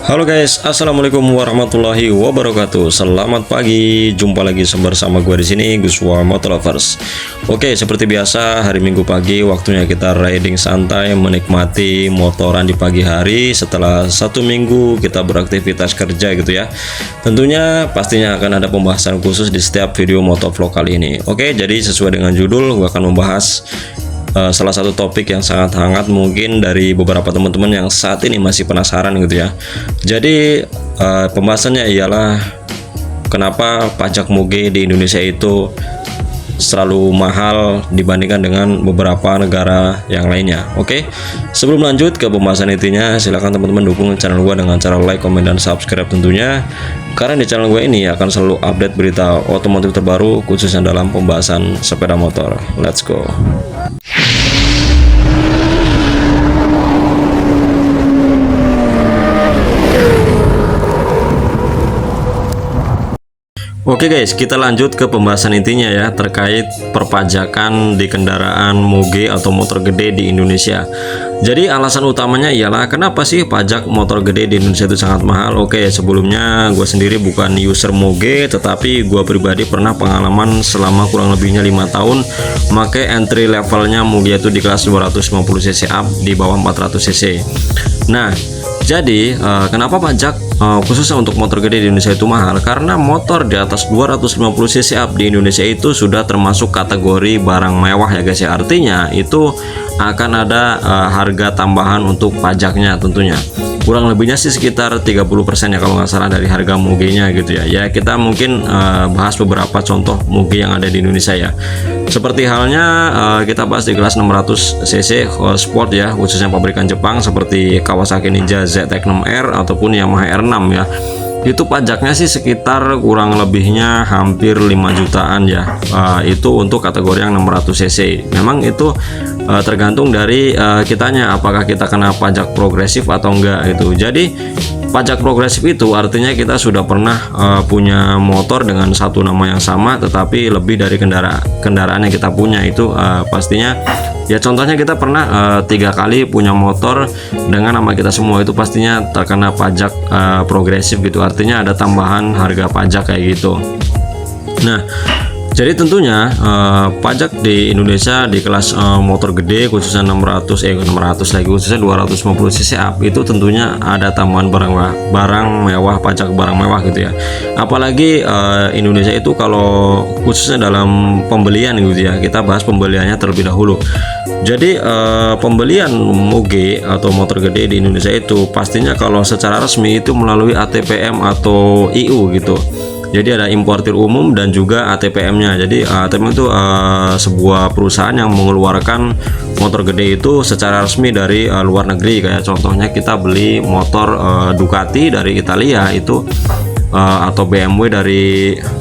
Halo guys, assalamualaikum warahmatullahi wabarakatuh. Selamat pagi, jumpa lagi bersama gue di sini, Guswa Motolovers. Oke, seperti biasa hari Minggu pagi waktunya kita riding santai, menikmati motoran di pagi hari setelah satu minggu kita beraktivitas kerja gitu ya. Tentunya pastinya akan ada pembahasan khusus di setiap video motovlog kali ini. Oke, jadi sesuai dengan judul, gue akan membahas salah satu topik yang sangat hangat mungkin dari beberapa teman-teman yang saat ini masih penasaran gitu ya. Jadi pembahasannya ialah kenapa pajak moge di Indonesia itu selalu mahal dibandingkan dengan beberapa negara yang lainnya. Oke, sebelum lanjut ke pembahasan intinya, silahkan teman-teman dukung channel gue dengan cara like, komen, dan subscribe tentunya, karena di channel gue ini akan selalu update berita otomotif terbaru khususnya dalam pembahasan sepeda motor. Let's go. Oke guys, kita lanjut ke pembahasan intinya ya, terkait perpajakan di kendaraan moge atau motor gede di Indonesia. Jadi alasan utamanya ialah kenapa sih pajak motor gede di Indonesia itu sangat mahal. Oke, sebelumnya gue sendiri bukan user moge, tetapi gue pribadi pernah pengalaman selama kurang lebihnya 5 tahun pakai entry levelnya moge itu di kelas 250 cc up di bawah 400 cc. Nah, jadi kenapa pajak khususnya untuk motor gede di Indonesia itu mahal? Karena motor di atas 250 cc up di Indonesia itu sudah termasuk kategori barang mewah ya guys ya. Artinya itu akan ada harga tambahan untuk pajaknya tentunya. Kurang lebihnya sih sekitar 30% ya kalau nggak salah dari harga moge-nya gitu ya. Ya kita mungkin bahas beberapa contoh moge yang ada di Indonesia ya. Seperti halnya kita bahas di kelas 600 cc sport ya, khususnya pabrikan Jepang seperti Kawasaki Ninja ZX-6R ataupun Yamaha R6 ya. Itu pajaknya sih sekitar kurang lebihnya hampir 5 jutaan ya. Itu untuk kategori yang 600 cc. Memang itu tergantung dari kitanya, apakah kita kena pajak progresif atau enggak gitu. Jadi pajak progresif itu artinya kita sudah pernah punya motor dengan satu nama yang sama tetapi lebih dari kendaraan yang kita punya itu pastinya ya. Contohnya kita pernah 3 kali punya motor dengan nama kita semua, itu pastinya terkena pajak progresif gitu, artinya ada tambahan harga pajak kayak gitu. Nah, jadi tentunya pajak di Indonesia di kelas motor gede khususnya 600 lagi khususnya 250 cc up itu tentunya ada tambahan barang mewah, pajak barang mewah gitu ya. Apalagi Indonesia itu kalau khususnya dalam pembelian gitu ya, kita bahas pembeliannya terlebih dahulu. Jadi pembelian moge atau motor gede di Indonesia itu pastinya kalau secara resmi itu melalui ATPM atau IU gitu. Jadi ada importir umum dan juga ATPM-nya. Jadi ATPM itu sebuah perusahaan yang mengeluarkan motor gede itu secara resmi dari luar negeri. Kayak contohnya kita beli motor Ducati dari Italia itu atau BMW dari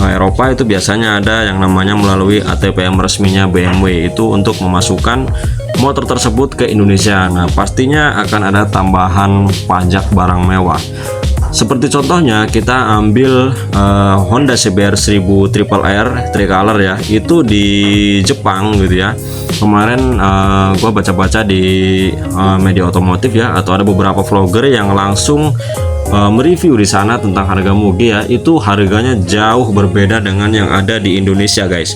Eropa, itu biasanya ada yang namanya melalui ATPM resminya BMW itu untuk memasukkan motor tersebut ke Indonesia. Nah, pastinya akan ada tambahan pajak barang mewah. Seperti contohnya kita ambil Honda CBR 1000 Triple R Tricolor ya, itu di Jepang gitu ya. Kemarin gua baca-baca di media otomotif ya, atau ada beberapa vlogger yang langsung mereview di sana tentang harga moge ya. Itu harganya jauh berbeda dengan yang ada di Indonesia guys.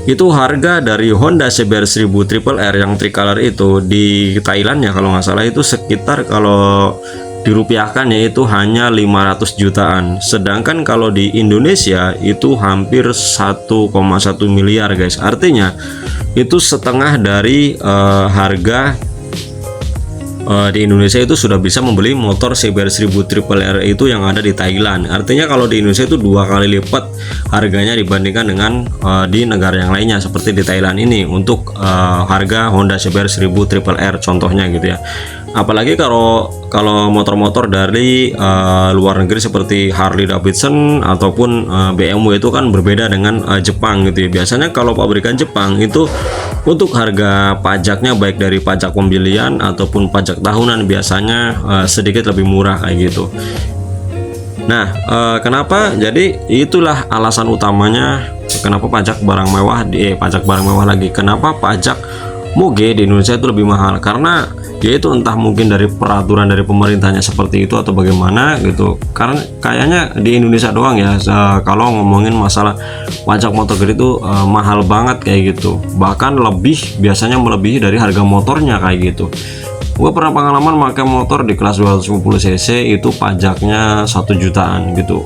Itu harga dari Honda CBR 1000 Triple R yang Tricolor itu di Thailand ya kalau nggak salah, itu sekitar kalau dirupiahkan yaitu hanya 500 jutaan. Sedangkan kalau di Indonesia itu hampir 1,1 miliar guys. Artinya itu setengah dari harga di Indonesia itu sudah bisa membeli motor CBR 1000 Triple R itu yang ada di Thailand. Artinya kalau di Indonesia itu 2 kali lipat harganya dibandingkan dengan di negara yang lainnya seperti di Thailand ini untuk harga Honda CBR 1000 Triple R contohnya gitu ya. Apalagi kalau motor-motor dari luar negeri seperti Harley Davidson ataupun BMW itu kan berbeda dengan Jepang gitu ya. Biasanya kalau pabrikan Jepang itu untuk harga pajaknya baik dari pajak pembelian ataupun pajak tahunan biasanya sedikit lebih murah kayak gitu. Nah, kenapa? Jadi itulah alasan utamanya kenapa pajak barang mewah kenapa pajak moge di Indonesia itu lebih mahal, karena yaitu entah mungkin dari peraturan dari pemerintahnya seperti itu atau bagaimana gitu. Karena kayaknya di Indonesia doang ya kalau ngomongin masalah pajak motor gede itu mahal banget kayak gitu, bahkan biasanya melebihi dari harga motornya kayak gitu. Gue pernah pengalaman pakai motor di kelas 250 cc itu pajaknya 1 jutaan gitu.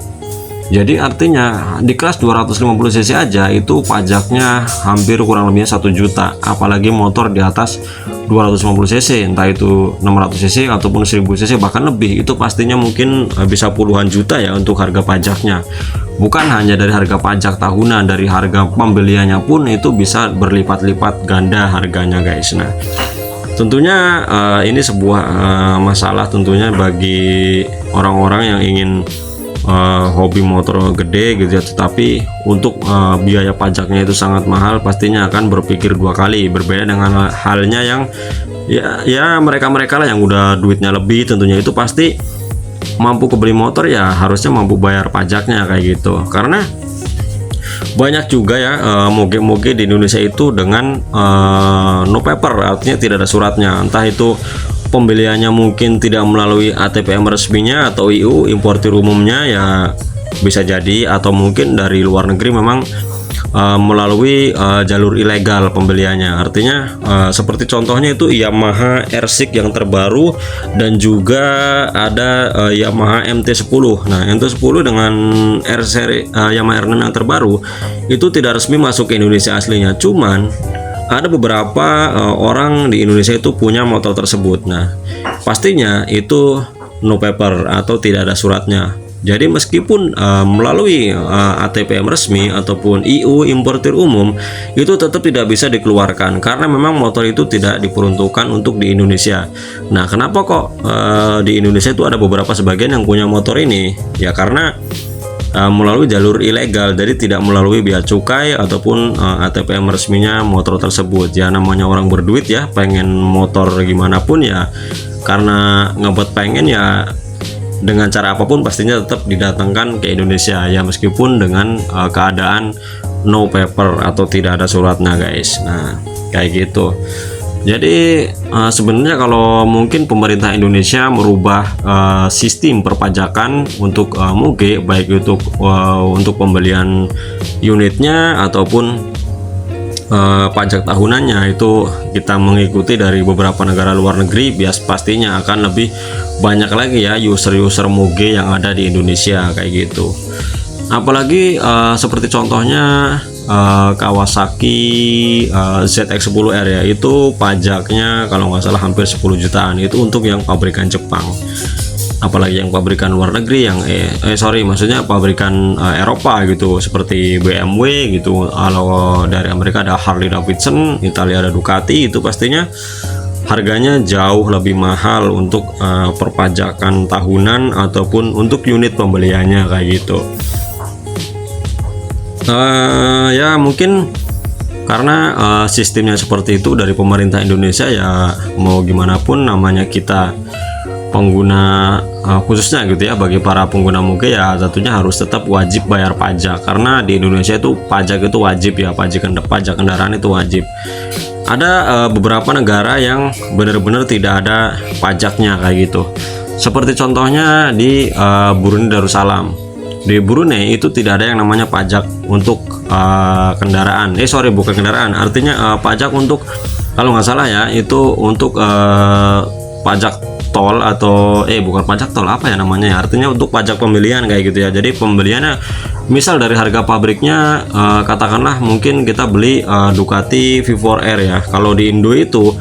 Jadi artinya di kelas 250 cc aja itu pajaknya hampir kurang lebihnya 1 juta, apalagi motor di atas 250 cc, entah itu 600 cc ataupun 1000 cc bahkan lebih, itu pastinya mungkin bisa puluhan juta ya untuk harga pajaknya. Bukan hanya dari harga pajak tahunan, dari harga pembeliannya pun itu bisa berlipat-lipat ganda harganya guys. Nah tentunya ini sebuah masalah tentunya bagi orang-orang yang ingin hobi motor gede gitu ya, tetapi untuk biaya pajaknya itu sangat mahal, pastinya akan berpikir 2 kali. Berbeda dengan halnya yang ya mereka-mereka lah yang udah duitnya lebih, tentunya itu pasti mampu kebeli motor ya harusnya mampu bayar pajaknya kayak gitu. Karena banyak juga ya moge-moge di Indonesia itu dengan no paper, artinya tidak ada suratnya, entah itu pembeliannya mungkin tidak melalui ATPM resminya atau IU importir umumnya ya bisa jadi, atau mungkin dari luar negeri memang melalui jalur ilegal pembeliannya. Artinya seperti contohnya itu Yamaha R6 yang terbaru dan juga ada Yamaha MT-10. Nah MT-10 dengan R seri Yamaha R6 yang terbaru itu tidak resmi masuk ke Indonesia aslinya, cuman ada beberapa orang di Indonesia itu punya motor tersebut. Nah pastinya itu no paper atau tidak ada suratnya. Jadi meskipun melalui ATPM resmi ataupun IU importir umum itu tetap tidak bisa dikeluarkan karena memang motor itu tidak diperuntukkan untuk di Indonesia. Nah kenapa kok di Indonesia itu ada beberapa sebagian yang punya motor ini? Ya karena melalui jalur ilegal, jadi tidak melalui bea cukai ataupun ATPM resminya motor tersebut. Ya namanya orang berduit ya, pengen motor gimana pun ya, karena ngebuat pengen ya dengan cara apapun pastinya tetap didatangkan ke Indonesia ya, meskipun dengan keadaan no paper atau tidak ada suratnya guys. Nah kayak gitu. Jadi sebenarnya kalau mungkin pemerintah Indonesia merubah sistem perpajakan untuk moge, baik itu untuk pembelian unitnya ataupun pajak tahunannya, itu kita mengikuti dari beberapa negara luar negeri, pastinya akan lebih banyak lagi ya user-user moge yang ada di Indonesia kayak gitu. Apalagi seperti contohnya Kawasaki ZX-10R ya, itu pajaknya kalau nggak salah hampir 10 jutaan, itu untuk yang pabrikan Jepang. Apalagi yang pabrikan luar negeri yang maksudnya pabrikan Eropa gitu, seperti BMW gitu. Kalau dari Amerika ada Harley Davidson, Italia ada Ducati, itu pastinya harganya jauh lebih mahal untuk perpajakan tahunan ataupun untuk unit pembeliannya kayak gitu. Ya mungkin karena sistemnya seperti itu dari pemerintah Indonesia ya, mau gimana pun namanya kita pengguna khususnya gitu ya, bagi para pengguna moge ya tentunya harus tetap wajib bayar pajak, karena di Indonesia itu pajak itu wajib ya, pajak kendaraan itu wajib. Ada beberapa negara yang benar-benar tidak ada pajaknya kayak gitu, seperti contohnya di Brunei Darussalam. Di Brunei itu tidak ada yang namanya pajak untuk kendaraan, bukan kendaraan, artinya pajak untuk, kalau nggak salah ya itu untuk pajak tol atau bukan pajak tol, apa ya namanya ya, artinya untuk pajak pembelian kayak gitu ya. Jadi pembeliannya misal dari harga pabriknya katakanlah mungkin kita beli Ducati V4R ya, kalau di Indo itu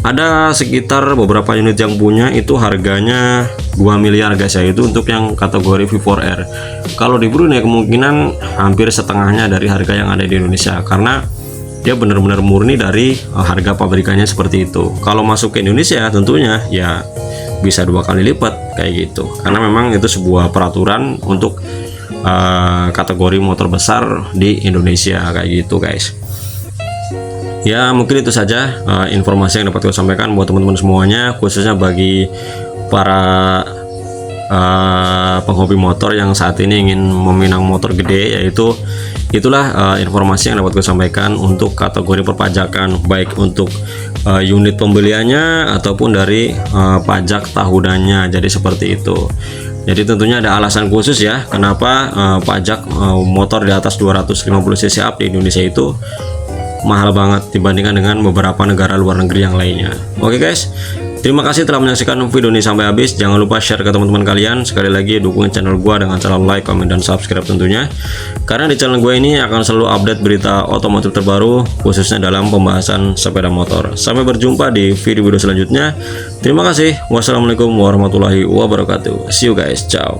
ada sekitar beberapa unit yang punya itu harganya 2 miliar guys ya, itu untuk yang kategori V4R. Kalau di Brunei kemungkinan hampir setengahnya dari harga yang ada di Indonesia, karena dia benar-benar murni dari harga pabrikannya seperti itu. Kalau masuk ke Indonesia tentunya ya bisa 2 kali lipat kayak gitu, karena memang itu sebuah peraturan untuk kategori motor besar di Indonesia kayak gitu guys. Ya mungkin itu saja informasi yang dapat saya sampaikan buat teman-teman semuanya, khususnya bagi para penghobi motor yang saat ini ingin meminang motor gede, yaitu Itulah informasi yang dapat gue sampaikan untuk kategori perpajakan, baik untuk unit pembeliannya ataupun dari pajak tahunannya. Jadi seperti itu. Jadi tentunya ada alasan khusus ya kenapa pajak motor di atas 250 cc up di Indonesia itu mahal banget dibandingkan dengan beberapa negara luar negeri yang lainnya. Oke guys, terima kasih telah menyaksikan video ini sampai habis. Jangan lupa share ke teman-teman kalian. Sekali lagi dukung channel gua dengan cara like, comment, dan subscribe tentunya. Karena di channel gue ini akan selalu update berita otomotif terbaru, khususnya dalam pembahasan sepeda motor. Sampai berjumpa di video-video selanjutnya. Terima kasih. Wassalamualaikum warahmatullahi wabarakatuh. See you guys. Ciao.